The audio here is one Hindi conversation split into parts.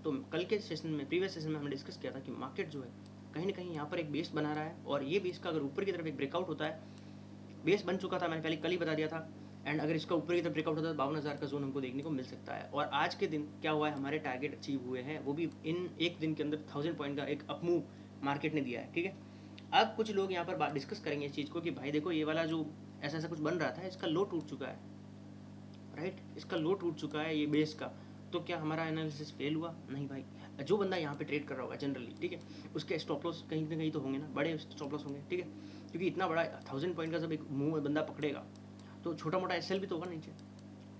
तो कल के सेशन में, प्रीवियस सेशन में हमने डिस्कस किया था कि मार्केट जो है कहीं ना कहीं यहाँ पर एक बेस बना रहा है, और ये बेस का अगर ऊपर की तरफ एक ब्रेकआउट होता है, बेस बन चुका था, मैंने पहले कल ही बता दिया था, एंड अगर इसका ऊपर की तरफ ब्रेकआउट होता है तो 52,000 का जोन हमको देखने को मिल सकता है। और आज के दिन क्या हुआ है, हमारे टारगेट अचीव हुए हैं, वो भी इन एक दिन के अंदर 1000 पॉइंट का एक अपमूव मार्केट ने दिया है। ठीक है, अब कुछ लोग यहाँ पर बात डिस्कस करेंगे इस चीज़ को कि भाई देखो ये वाला जो ऐसा ऐसा कुछ बन रहा था, इसका लो टूट चुका है, राइट, इसका लो टूट चुका है ये बेस का, तो क्या हमारा एनालिसिस फेल हुआ? नहीं भाई, जो बंदा यहाँ पे ट्रेड कर रहा होगा जनरली, ठीक है, उसके स्टॉप लॉस कहीं ना कहीं तो होंगे ना, बड़े स्टॉप लॉस होंगे, ठीक है, क्योंकि इतना बड़ा 1000 पॉइंट का जब एक मुंह बंदा पकड़ेगा तो छोटा मोटा एसएल भी तो होगा नीचे,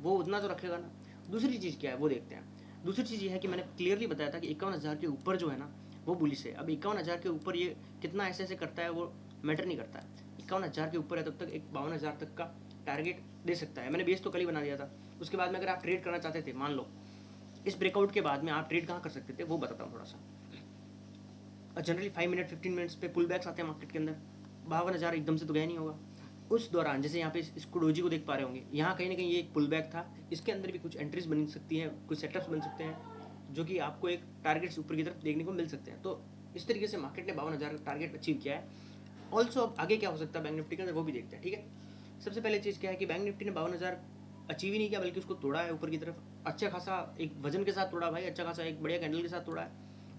वो उतना तो रखेगा ना। दूसरी चीज़ क्या है वो देखते हैं। दूसरी चीज़ ये है कि मैंने क्लियरली बताया था कि 51,000 के ऊपर जो है ना वो बुलिश है। अब 51,000 के ऊपर ये कितना ऐसे ऐसे करता है वो मैटर नहीं करता है, 51,000 के ऊपर है तब तक एक 52,000 तक का टारगेट दे सकता है। मैंने बेस तो कल ही बना दिया था। उसके बाद में अगर आप ट्रेड करना चाहते थे, मान लो इस ब्रेकआउट के बाद में आप ट्रेड कहाँ कर सकते थे वो बताता हूँ थोड़ा सा। जनरली 5 मिनट 15 मिनट्स पे पुल बैक्स आते हैं मार्केट के अंदर, 52,000 एकदम से तो गया नहीं होगा। उस दौरान जैसे यहाँ पे इस डोजी को देख पा रहे होंगे, यहाँ कहीं ना कहीं ये एक पुल बैक था, इसके अंदर भी कुछ एंट्रीज बन सकती हैं, कुछ सेटअप्स बन सकते हैं जो कि आपको एक टारगेट ऊपर की तरफ देखने को मिल सकते हैं। तो इस तरीके से मार्केट ने 52,000 का टारगेट अचीव किया है। ऑल्सो अब आगे क्या हो सकता है बैंक निफ्टी के अंदर वो भी देखते हैं। ठीक है, सबसे पहले चीज़ क्या है कि बैंक निफ्टी ने 52,000 अचीव ही नहीं किया बल्कि उसको तोड़ा है ऊपर की तरफ, अच्छा खासा एक वजन के साथ तोड़ा भाई, अच्छा खासा एक बढ़िया कैंडल के साथ तोड़ा है।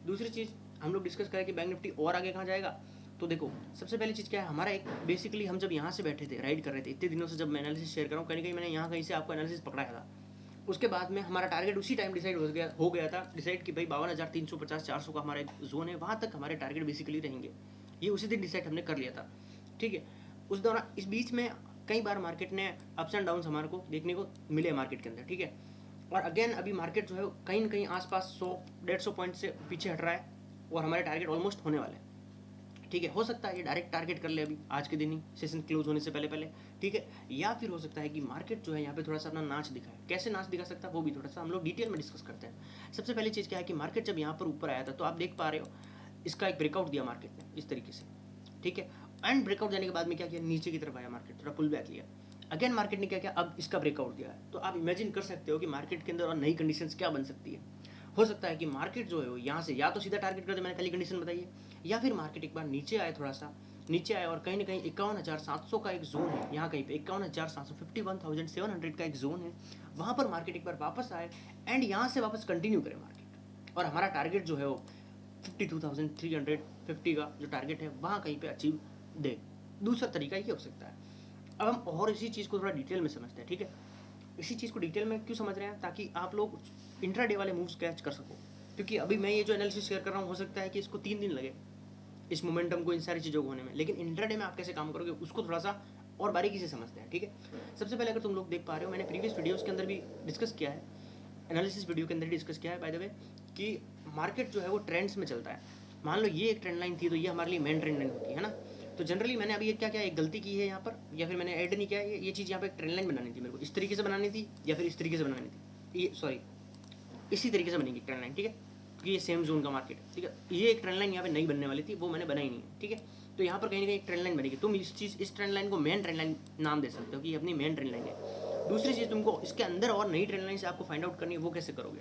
दूसरी चीज़ हम लोग डिस्कस करें कि बैंक निफ्टी और आगे कहाँ जाएगा, तो देखो सबसे पहली चीज़ क्या है, हमारा एक बेसिकली हम जब यहाँ से बैठे थे, राइड कर रहे थे इतने दिनों से, जब मैं एनालिसिस शेयर कर रहा हूँ कहीं मैंने यहाँ कहीं से आपको एनालिसिस पकड़ाया था, उसके बाद में हमारा टारगेट उसी टाइम डिसाइड हो गया था डिसाइड कि भाई 52,350 400 का हमारा एक जोन है, वहाँ तक हमारे टारगेट बेसिकली रहेंगे, ये उसी दिन डिसाइड हमने कर लिया था। ठीक है, उस दौरान इस बीच में कई बार मार्केट ने अप्स एंड डाउन्स हमारे को देखने को मिले मार्केट के अंदर। ठीक है, और अगेन अभी मार्केट जो है कहीं ना कहीं आसपास 100-150 पॉइंट से पीछे हट रहा है और हमारे टारगेट ऑलमोस्ट होने वाले हैं। ठीक है, हो सकता है ये डायरेक्ट टारगेट कर ले अभी आज के दिन ही, सेशन क्लोज होने से पहले पहले। ठीक है, या फिर हो सकता है कि मार्केट जो है यहाँ पे थोड़ा सा अपना नाच दिखाए। कैसे नाच दिखा सकता है वो भी थोड़ा सा हम लोग डिटेल में डिस्कस करते हैं। सबसे पहली चीज़ क्या है कि मार्केट जब यहाँ पर ऊपर आया था तो आप देख पा रहे हो इसका एक ब्रेकआउट दिया मार्केट ने इस तरीके से। ठीक है, एंड ब्रेकआउट देने के बाद में क्या किया, नीचे की तरफ आया मार्केट, थोड़ा पुल बैक लिया। अगेन मार्केट ने क्या किया, अब इसका ब्रेकआउट दिया है। तो आप इमेजिन कर सकते हो कि मार्केट के अंदर और नई कंडीशंस क्या बन सकती है। हो सकता है कि मार्केट जो है वो यहाँ से या तो सीधा टारगेट कर दे, मैंने कल कंडीशन बताई है, या फिर मार्केट एक बार नीचे आए, थोड़ा सा नीचे आए और कहीं ना कहीं 51,700 का एक जोन है, यहाँ कहीं पे 51,700 51,700 का एक जोन है, वहाँ पर मार्केट एक बार वापस आए एंड यहाँ से वापस कंटिन्यू करे मार्केट, और हमारा टारगेट जो है वो 52,350 का जो टारगेट है वहाँ कहीं पे अचीव दे। दूसरा तरीका ये हो सकता है। अब हम और इसी चीज़ को थोड़ा डिटेल में समझते हैं। ठीक है, इसी चीज़ को डिटेल में क्यों समझ रहे हैं, ताकि आप लोग इंट्राडे वाले मूव्स कैच कर सको, क्योंकि अभी मैं ये जो एनालिसिस शेयर कर रहा हूँ हो सकता है कि इसको 3 दिन लगे इस मोमेंटम को इन सारी चीज़ों को होने में, लेकिन इंट्राडे में आप कैसे काम करोगे उसको थोड़ा सा और बारीकी से समझते हैं। ठीक है, सबसे पहले अगर तुम लोग देख पा रहे हो, मैंने प्रीवियस वीडियोज़ के अंदर भी डिस्कस किया है, एनालिसिस वीडियो के अंदर डिस्कस किया है बाय द वे, कि मार्केट जो है वो ट्रेंड्स में चलता है। मान लो ये एक ट्रेंड लाइन थी तो ये हमारे लिए मेन ट्रेंड लाइन होती है ना। तो जनरली मैंने अभी क्या क्या एक गलती की है यहाँ पर, या फिर मैंने ऐड नहीं किया है, ये चीज़ यहाँ पे एक ट्रेंड लाइन बनानी थी मेरे को, इस तरीके से बनानी थी या फिर इस तरीके से बनानी थी, ये सॉरी इसी तरीके से बनेगी ट्रेंड लाइन। ठीक है, क्योंकि ये सेम जोन का मार्केट है। ठीक है, ये एक ट्रेंड लाइन यहाँ पे नहीं बनने वाली थी, वो मैंने बनाई नहीं है। ठीक है, तो यहाँ पर कहीं ना कहीं एक ट्रेंड लाइन बनेगी, तुम इस ट्रेंड लाइन को मेन ट्रेंड लाइन नाम दे सकते हो कि ये अपनी मेन ट्रेंड लाइन है। दूसरी चीज़, तुमको इसके अंदर और नई ट्रेंड लाइन से आपको फाइंड आउट करनी है, वो कैसे करोगे।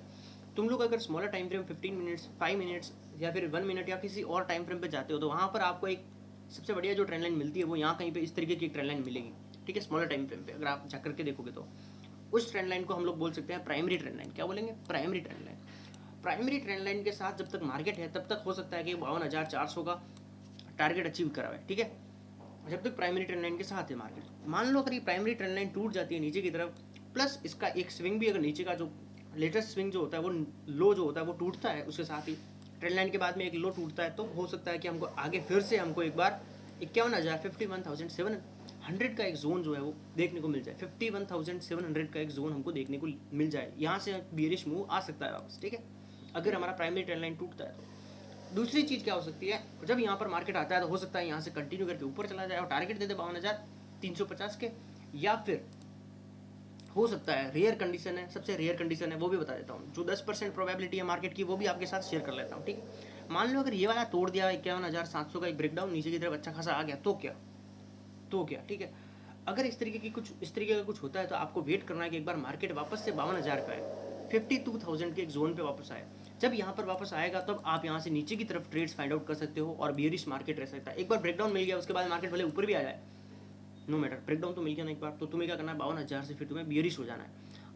तुम लोग अगर smaller time frame 15 minutes 5 minutes या फिर 1 मिनट या किसी और टाइम फ्रेम पे जाते हो तो वहाँ पर आपको एक सबसे बढ़िया जो ट्रेंड लाइन मिलती है वो यहाँ कहीं पे इस तरीके की एक ट्रेंड लाइन मिलेगी। ठीक है, स्मॉलर टाइम फ्रेम पे अगर आप जाकर के देखोगे तो उस ट्रेंड लाइन को हम लोग बोल सकते हैं प्राइमरी ट्रेंड लाइन। क्या बोलेंगे, primary trend line. Primary trend line के साथ जब तक मार्केट है तब तक हो सकता है कि 52,400 का टारगेट अचीव करा है। ठीक है, जब तक प्राइमरी ट्रेंड लाइन के साथ है मार्केट, मान लो अगर ये प्राइमरी ट्रेंड लाइन टूट जाती है नीचे की तरफ, प्लस इसका एक स्विंग भी, अगर नीचे का जो लेटेस्ट स्विंग जो होता है वो लो जो होता है वो टूटता है, उसके साथ ही ट्रेंड लाइन के बाद में एक लो टूटता है, तो हो सकता है कि हमको आगे फिर से हमको एक बार 51,700 का एक जोन जो है वो देखने को मिल जाए, 51,700 का एक जोन हमको देखने को मिल जाए, यहाँ से बियरिश मूव आ सकता है वापस। ठीक है, अगर हमारा प्राइमरी ट्रेंड लाइन टूटता है तो। दूसरी चीज़ क्या हो सकती है, जब यहाँ पर मार्केट आता है तो हो सकता है यहाँ से कंटिन्यू करके ऊपर चला जाए और टारगेट दे दे 52,350 के, या फिर हो सकता है रेयर कंडीशन है, सबसे रेयर कंडीशन है वो भी बता देता हूँ, जो 10% प्रोबेबिलिटी है मार्केट की वो भी आपके साथ शेयर कर लेता हूँ। ठीक है, मान लो अगर ये वाला तोड़ दिया 51,700 का एक ब्रेकडाउन नीचे की तरफ अच्छा खासा आ गया तो क्या, ठीक है, अगर इस तरीके का कुछ होता है तो आपको वेट करना है कि एक बार मार्केट वापस से 52,000 का है, 52,000 के एक जोन पे वापस आए। जब यहाँ पर वापस आएगा तब आप यहाँ से नीचे की तरफ ट्रेड्स फाइंड आउट कर सकते हो और बियरिश मार्केट रह सकता है। एक बार ब्रेकडाउन मिल गया उसके बाद मार्केट भले ऊपर भी आ जाए, नो मैटर, ब्रेकडाउन तो मिल गया ना एक बार, तो तुम्हें क्या करना है, 52,000 से फिर तुम्हें बियरिश हो जाना है।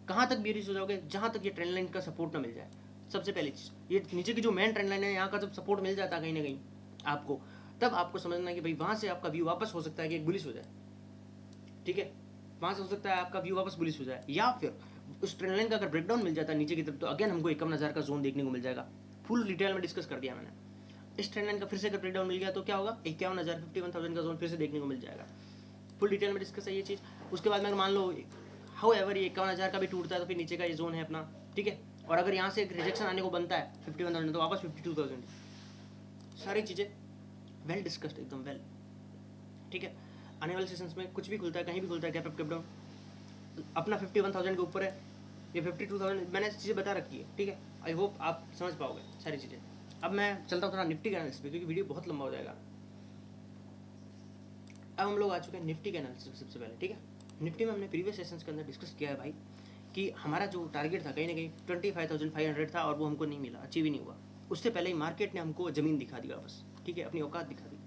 कहाँ तक बियरिश हो जाओगे, जहाँ तक ये ट्रेंड लाइन का सपोर्ट ना मिल जाए। सबसे पहली चीज़ ये नीचे की जो मेन ट्रेंड लाइन है यहाँ का जब सपोर्ट मिल जाता है कहीं ना कहीं आपको, तब आपको समझना है कि भाई वहाँ से आपका व्यू वापस हो सकता है कि एक बुलिश हो जाए, ठीक है, वहाँ से हो सकता है आपका व्यू वापस बुलिश हो जाए, या फिर उस ट्रेंड लाइन का अगर ब्रेकडाउन मिल जाता है नीचे की तरफ तो अगेन हमको 51,000 का जोन देखने को मिल जाएगा। फुल डिटेल में डिस्कस कर दिया मैंने। इस ट्रेंड लाइन का फिर से अगर ब्रेकडाउन मिल गया तो क्या होगा, 51,000 51,000 का जोन फिर से देखने को मिल जाएगा। फुल डिटेल में डिस्कस है ये चीज़। उसके बाद में मान लो हाउ एवर ये 51,000 का भी टूटता है तो फिर नीचे का ये जोन है अपना, ठीक है, और अगर यहाँ से एक रिजेक्शन आने को बनता है 51,000 तो वापस 52,000, सारी चीज़ें वेल डिस्कस्ड, एकदम वेल, ठीक है। आने वाले सेशंस में कुछ भी खुलता है, कहीं भी खुलता है, गैप अप गैप डाउन, अपना 51,000 के ऊपर है, ये 52,000 मैंने चीज़ें बता रखी है, ठीक है। आई होप आप समझ पाओगे सारी चीज़ें। अब मैं चलता हूँ थोड़ा निफ्टी का एनालिसिस पे क्योंकि वीडियो बहुत लंबा हो जाएगा। अब हम लोग आ चुके हैं निफ्टी के एनालिसिस सबसे पहले, ठीक है। निफ्टी में हमने प्रीवियस सेशंस के अंदर डिस्कस किया है भाई कि हमारा जो टारगेट था कहीं ना कहीं 25,500 था और वो हमको नहीं मिला, अचीव ही नहीं हुआ। उससे पहले ही मार्केट ने हमको ज़मीन दिखा दी वापस, ठीक है, अपनी औकात दिखा दी।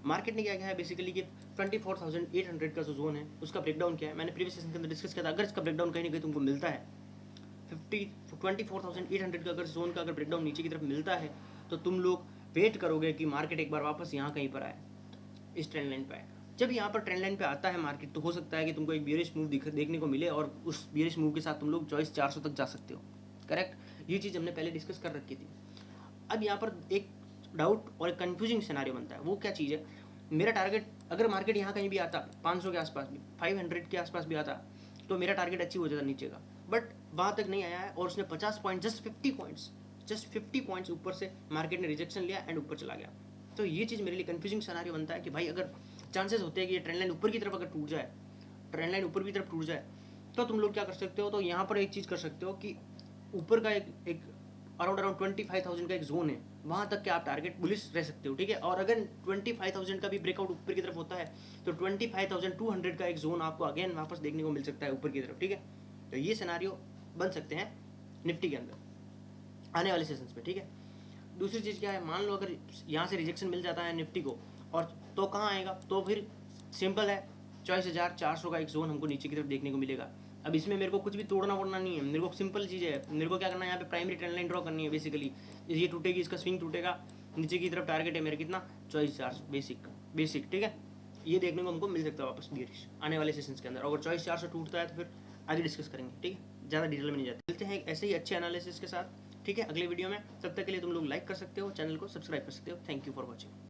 मार्केट ने क्या किया है बेसिकली कि 24,800 का जो जोन है उसका ब्रेकडाउन किया है। मैंने प्रीवियस सेशन के अंदर डिस्कस किया था, अगर इसका ब्रेकडाउन कहीं ना कहीं तुमको मिलता है 24,800 का अगर जोन का अगर ब्रेकडाउन नीचे की तरफ मिलता है तो तुम लोग वेट करोगे कि मार्केट एक बार वापस यहाँ कहीं पर आए, इस ट्रेंड लाइन पर आए। जब यहाँ पर ट्रेंड लाइन पे आता है मार्केट तो हो सकता है कि तुमको एक बियरिश मूव देखने को मिले और उस बियरिश मूव के साथ तुम लोग 24,400 तक जा सकते हो, करेक्ट। ये चीज़ हमने पहले डिस्कस कर रखी थी। अब यहाँ पर एक डाउट और एक कन्फ्यूजिंग सिनारियो बनता है, वो क्या चीज़ है, मेरा टारगेट अगर मार्केट यहाँ कहीं भी आता 500 के आसपास भी, 500 के आसपास भी आता तो मेरा टारगेट अचीव हो जाता नीचे का, बट वहाँ तक नहीं आया है और उसने 50 पॉइंट जस्ट 50 पॉइंट्स ऊपर से मार्केट ने रिजेक्शन लिया एंड ऊपर चला गया। तो ये चीज़ मेरे लिए कन्फ्यूजिंग सिनारियो बनता है कि भाई अगर चांसेस होते हैं कि ये ट्रेंड लाइन ऊपर की तरफ अगर टूट जाए, ट्रेंड लाइन ऊपर की तरफ टूट जाए तो तुम लोग क्या कर सकते हो, तो यहाँ पर एक चीज़ कर सकते हो कि ऊपर का एक अराउंड 25,000 का एक जोन है, वहाँ तक के आप टारगेट बुलिश रह सकते हो, ठीक है। और अगर 25,000 का भी ब्रेकआउट ऊपर की तरफ होता है तो 25,200 का एक जोन आपको अगेन वापस देखने को मिल सकता है ऊपर की तरफ, ठीक है। तो ये सिनारियो बन सकते हैं निफ्टी के अंदर आने वाले सेशंस में, ठीक है। दूसरी चीज़ क्या है, मान लो अगर यहाँ से रिजेक्शन मिल जाता है निफ्टी को और तो कहाँ आएगा, तो फिर सिंपल है 24,400 का एक जोन हमको नीचे की तरफ देखने को मिलेगा। अब इसमें मेरे को कुछ भी तोड़ना वोड़ना नहीं है, मेरे को सिंपल चीज़ है, मेरे को क्या करना है, यहाँ पे प्राइमरी ट्रेंड लाइन ड्रॉ करनी है बेसिकली। ये टूटेगी, इसका स्विंग टूटेगा, नीचे की तरफ टारगेट है मेरा कितना 24,400 बेसिक, ठीक है। ये देखने को हमको मिल सकता है वापस बियरिश आने वाले सेशंस के अंदर। अगर 24,400 टूटता है तो फिर आगे डिस्कस करेंगे, ठीक है, ज़्यादा डिटेल में नहीं जाते। मिलते हैं ऐसे ही अच्छे एनालिसिस के साथ, ठीक है, अगले वीडियो में। तब तक के लिए तुम लोग लाइक कर सकते हो, चैनल को सब्सक्राइब कर सकते हो। Thank you for watching.